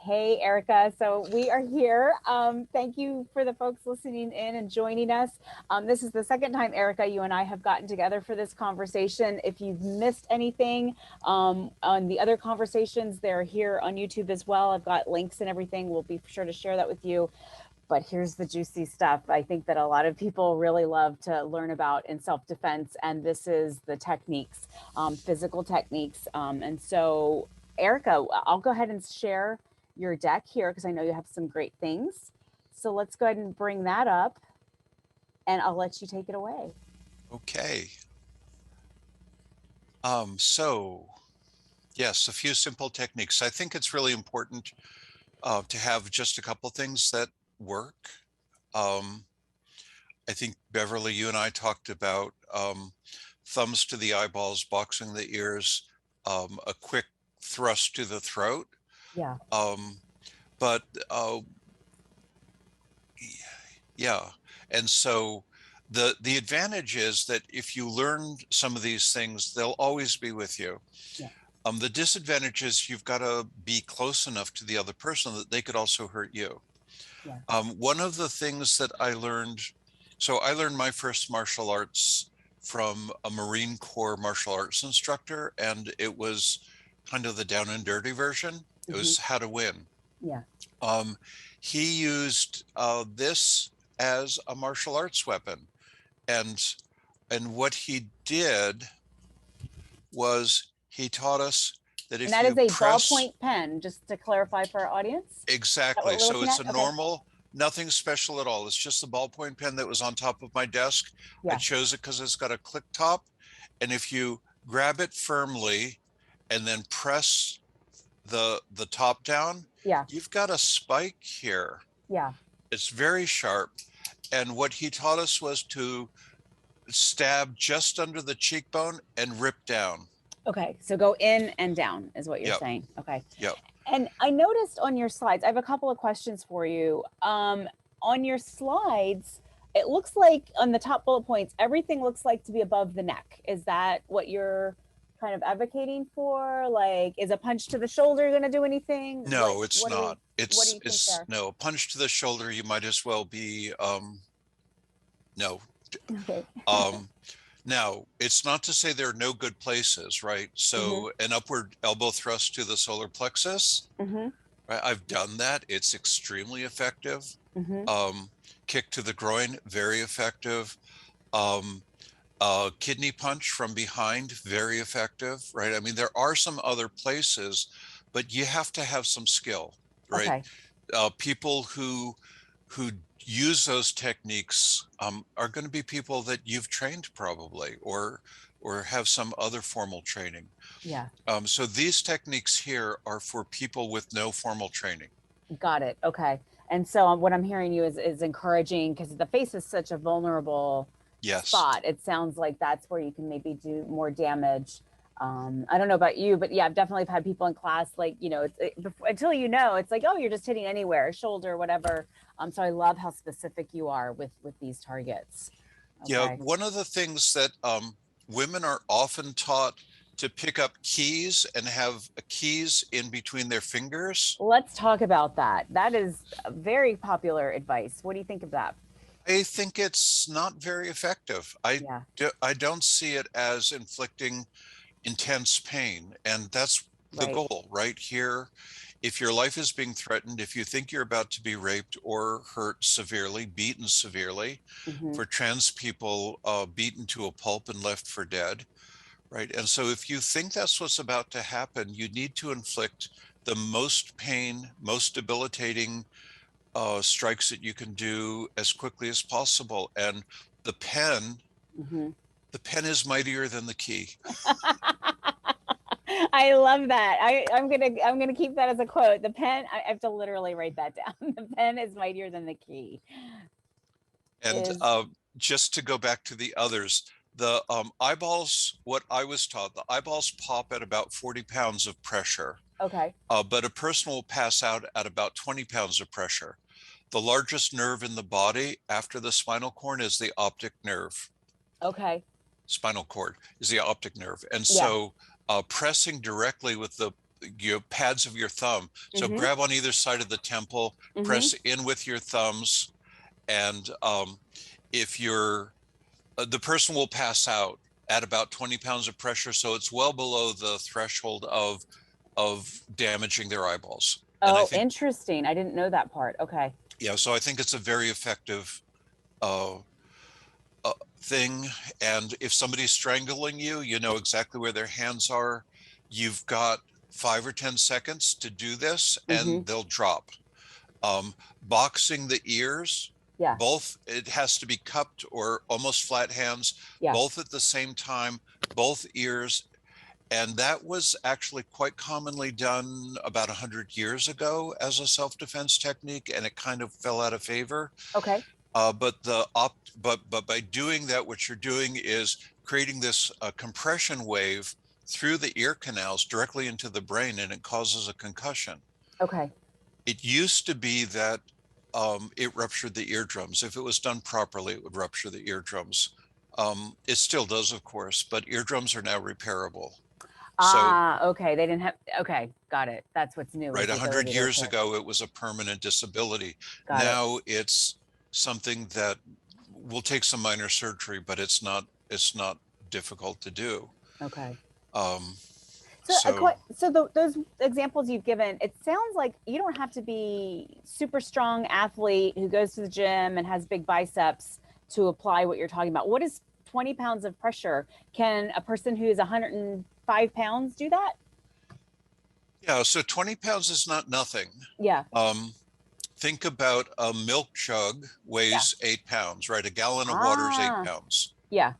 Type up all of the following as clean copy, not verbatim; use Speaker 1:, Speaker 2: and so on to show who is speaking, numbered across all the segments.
Speaker 1: Hey, Erica. So we are here. Thank you for the folks listening in and joining us. This is the second time, Erica, you and I have gotten together for this conversation. If you've missed anything on the other conversations, they're here on YouTube as well. I've got links and everything. We'll be sure to share that with you. But here's the juicy stuff. I think that a lot of people really love to learn about in self-defense, and this is the techniques, physical techniques. And so, Erica, I'll go ahead and share your deck here because I know you have some great things. So let's go ahead and bring that up, and I'll let you take it away.
Speaker 2: Okay. Yes, a few simple techniques. I think it's really important to have just a couple things that work. I think, Beverly, you and I talked about thumbs to the eyeballs, boxing the ears, a quick thrust to the throat.
Speaker 1: Yeah.
Speaker 2: But yeah, and so the advantage is that if you learn some of these things, they'll always be with you.
Speaker 1: Yeah.
Speaker 2: The disadvantage is you've got to be close enough to the other person that they could also hurt you.
Speaker 1: Yeah.
Speaker 2: One of the things that I learned, so I learned my first martial arts from a Marine Corps martial arts instructor, and it was kind of the down and dirty version. It was how to win.
Speaker 1: Yeah.
Speaker 2: He used this as a martial arts weapon, and what he did was he taught us that
Speaker 1: And
Speaker 2: if
Speaker 1: that is
Speaker 2: you
Speaker 1: a
Speaker 2: press
Speaker 1: ballpoint pen, just to clarify for our audience.
Speaker 2: exactly, so it's a
Speaker 1: Okay.
Speaker 2: normal, nothing special at all. It's just the ballpoint pen that was on top of my desk.
Speaker 1: Yeah.
Speaker 2: I chose it because it's got a click top, and if you grab it firmly and then press the top down,
Speaker 1: Yeah.
Speaker 2: you've got a spike here.
Speaker 1: Yeah.
Speaker 2: It's very sharp. And what he taught us was to stab just under the cheekbone and rip down.
Speaker 1: Okay, so go in and down is what you're
Speaker 2: Yep.
Speaker 1: saying. Okay.
Speaker 2: Yep.
Speaker 1: And I noticed on your slides, I have a couple of questions for you. On your slides, it looks like on the top bullet points, everything looks like to be above the neck. Is that what you're kind of advocating for? Like, is a punch to the shoulder going to do anything?
Speaker 2: No, it's
Speaker 1: what
Speaker 2: not.
Speaker 1: What do you think there?
Speaker 2: No, a punch to the shoulder, you might as well be, no.
Speaker 1: Okay.
Speaker 2: Now, it's not to say there are no good places, right? So an upward elbow thrust to the solar plexus, right? I've done that. It's extremely effective. Kick to the groin, very effective. Kidney punch from behind, very effective, right? I mean, there are some other places, but you have to have some skill, right?
Speaker 1: Okay.
Speaker 2: People who use those techniques are going to be people that you've trained probably, or have some other formal training.
Speaker 1: Yeah.
Speaker 2: So these techniques here are for people with no formal training.
Speaker 1: Got it. Okay. And so what I'm hearing you is encouraging, because the face is such a vulnerable spot. It sounds like that's where you can maybe do more damage. I don't know about you, but yeah, I've definitely had people in class, like, until it's like, oh, you're just hitting anywhere, shoulder, whatever. So I love how specific you are with these targets.
Speaker 2: Okay. Yeah, one of the things that women are often taught to pick up keys and have keys in between their fingers.
Speaker 1: Let's talk about that. That is very popular advice. What do you think of that?
Speaker 2: I think it's not very effective. I don't see it as inflicting intense pain, and that's the goal right here. If your life is being threatened, if you think you're about to be raped or hurt severely, beaten severely, for trans people, beaten to a pulp and left for dead, right? And so if you think that's what's about to happen, you need to inflict the most pain, most debilitating strikes that you can do as quickly as possible. And the pen, the pen is mightier than the key.
Speaker 1: I love that. I'm gonna keep that as a quote. The pen, I have to literally write that down. The pen is mightier than the key.
Speaker 2: And just to go back to the others, the eyeballs, what I was taught, the eyeballs pop at about 40 pounds of pressure.
Speaker 1: Okay.
Speaker 2: But a person will pass out at about 20 pounds of pressure. The largest nerve in the body after the spinal cord is the optic nerve.
Speaker 1: Okay.
Speaker 2: Spinal cord is the optic nerve. And so pressing directly with the pads of your thumb. So
Speaker 1: Mm-hmm.
Speaker 2: grab on either side of the temple,
Speaker 1: Mm-hmm.
Speaker 2: press in with your thumbs, and if you're the person will pass out at about 20 pounds of pressure, so it's well below the threshold of damaging their eyeballs. And I
Speaker 1: Oh,
Speaker 2: think,
Speaker 1: interesting. I didn't know that part. Okay.
Speaker 2: yeah, so I think it's a very effective uh, thing. And if somebody's strangling you, you know exactly where their hands are. You've got 5 or 10 seconds to do this,
Speaker 1: Mm-hmm.
Speaker 2: and they'll drop. Boxing the ears,
Speaker 1: Yeah.
Speaker 2: both, it has to be cupped or almost flat hands,
Speaker 1: Yeah.
Speaker 2: both at the same time, both ears. And that was actually quite commonly done about 100 years ago as a self-defense technique, and it kind of fell out of favor.
Speaker 1: Okay.
Speaker 2: But by doing that, what you're doing is creating this compression wave through the ear canals directly into the brain, and it causes a concussion.
Speaker 1: Okay.
Speaker 2: It used to be that it ruptured the eardrums. If it was done properly, it would rupture the eardrums. It still does, of course, but eardrums are now repairable. So,
Speaker 1: Ah, okay. They didn't have, okay. Got it. That's what's new is
Speaker 2: right,
Speaker 1: the
Speaker 2: 100
Speaker 1: ability to
Speaker 2: years
Speaker 1: repair.
Speaker 2: ago, it was a permanent disability.
Speaker 1: Got it.
Speaker 2: Now it's something that will take some minor surgery, but it's not difficult to do.
Speaker 1: Okay.
Speaker 2: Um,
Speaker 1: So,
Speaker 2: so
Speaker 1: those examples you've given, it sounds like you don't have to be super strong athlete who goes to the gym and has big biceps to apply what you're talking about. What is 20 pounds of pressure? Can a person who is 105 pounds do that?
Speaker 2: yeah, so 20 pounds is not nothing.
Speaker 1: Yeah.
Speaker 2: Um, think about a milk jug
Speaker 1: Yeah.
Speaker 2: weighs 8 pounds, right? A gallon of water is eight
Speaker 1: Ah,
Speaker 2: pounds.
Speaker 1: yeah.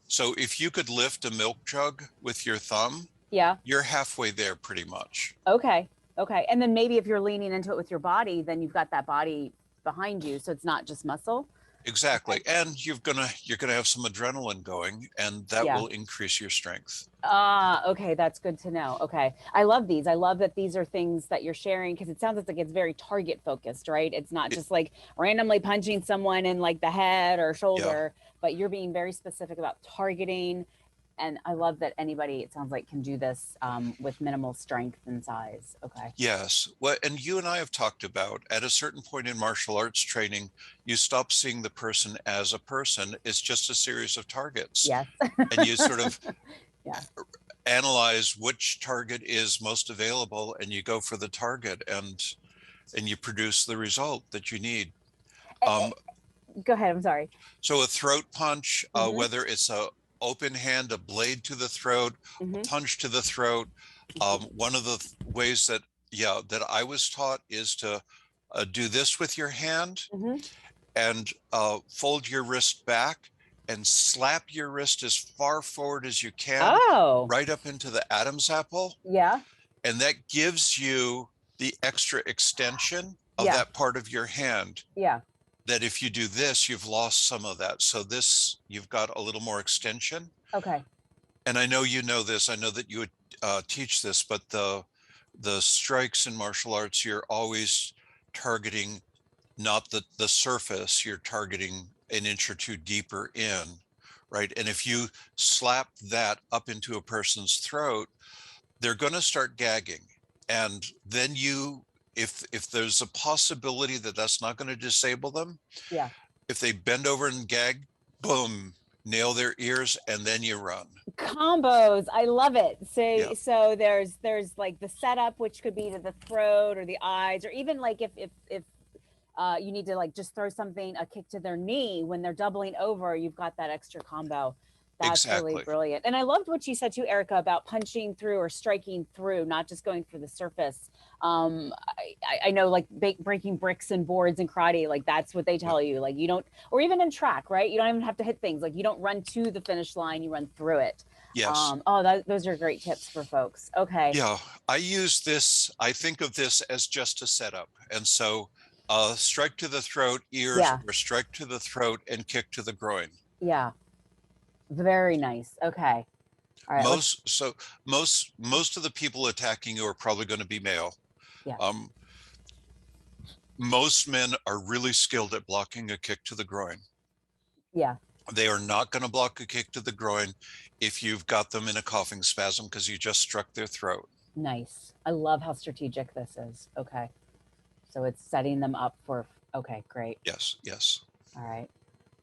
Speaker 2: So if you could lift a milk jug with your thumb,
Speaker 1: Yeah.
Speaker 2: you're halfway there pretty much.
Speaker 1: Okay. Okay. And then maybe if you're leaning into it with your body, then you've got that body behind you. So it's not just muscle. Okay.
Speaker 2: Exactly. And you're gonna have some adrenaline going, and that
Speaker 1: Yeah.
Speaker 2: will increase your strength.
Speaker 1: Ah, okay, that's good to know. Okay. I love these. I love that these are things that you're sharing because it sounds like it's very target focused, right? It's not
Speaker 2: It,
Speaker 1: just like randomly punching someone in like the head or
Speaker 2: yeah.
Speaker 1: shoulder, but you're being very specific about targeting. And I love that anybody, it sounds like, can do this with minimal strength and size. Okay.
Speaker 2: Yes. Well, and you and I have talked about at a certain point in martial arts training, you stop seeing the person as a person. It's just a series of targets.
Speaker 1: Yes.
Speaker 2: And you sort of
Speaker 1: Yeah.
Speaker 2: analyze which target is most available, and you go for the target, and you produce the result that you need. Um,
Speaker 1: Go ahead. I'm sorry.
Speaker 2: so a throat punch,
Speaker 1: Mm-hmm.
Speaker 2: whether it's a open hand, a blade to the throat, a
Speaker 1: Mm-hmm.
Speaker 2: punch to the throat. One of the ways that, yeah, that I was taught is to do this with your hand
Speaker 1: Mm-hmm.
Speaker 2: and fold your wrist back and slap your wrist as far forward as you can,
Speaker 1: Oh,
Speaker 2: right up into the Adam's apple.
Speaker 1: yeah.
Speaker 2: And that gives you the extra extension of
Speaker 1: Yeah.
Speaker 2: that part of your hand,
Speaker 1: Yeah.
Speaker 2: that if you do this, you've lost some of that. So this, you've got a little more extension.
Speaker 1: Okay.
Speaker 2: And I know you know this, I know that you would teach this, but the strikes in martial arts, you're always targeting not the surface, you're targeting an inch or two deeper in, right? And if you slap that up into a person's throat, they're going to start gagging. And then if there's a possibility that that's not going to disable them,
Speaker 1: Yeah.
Speaker 2: if they bend over and gag, boom, nail their ears, and then you run.
Speaker 1: Combos, I love it.
Speaker 2: Yeah.
Speaker 1: So there's like the setup, which could be to the throat or the eyes, or even like if you need to like just throw something, a kick to their knee when they're doubling over, you've got that extra combo. That's really
Speaker 2: Exactly.
Speaker 1: brilliant. And I loved what you said too, Erika, about punching through or striking through, not just going for the surface. I know like breaking bricks and boards in karate, like that's what they
Speaker 2: Yeah.
Speaker 1: tell you. Like you don't, or even in track, right? You don't even have to hit things. Like you don't run to the finish line, you run through it.
Speaker 2: Yes.
Speaker 1: Those are great tips for folks. Okay.
Speaker 2: Yeah. I think of this as just a setup. And so strike to the throat, ears,
Speaker 1: Yeah.
Speaker 2: or strike to the throat and kick to the groin.
Speaker 1: Yeah. Very nice. Okay. All right.
Speaker 2: Most of the people attacking you are probably going to be male.
Speaker 1: Yeah.
Speaker 2: Um, most men are really skilled at blocking a kick to the groin.
Speaker 1: Yeah.
Speaker 2: They are not going to block a kick to the groin if you've got them in a coughing spasm because you just struck their throat.
Speaker 1: Nice. I love how strategic this is. Okay. So it's setting them up for, okay, great.
Speaker 2: Yes, yes.
Speaker 1: All right.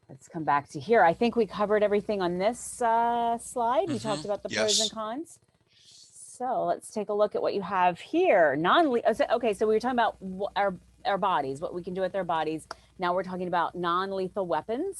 Speaker 1: Let's come back to here. I think we covered everything on this slide. We talked about the pros and
Speaker 2: Yes.
Speaker 1: cons. So let's take a look at what you have here. Okay, so we were talking about our bodies, what we can do with our bodies. Now we're talking about non-lethal weapons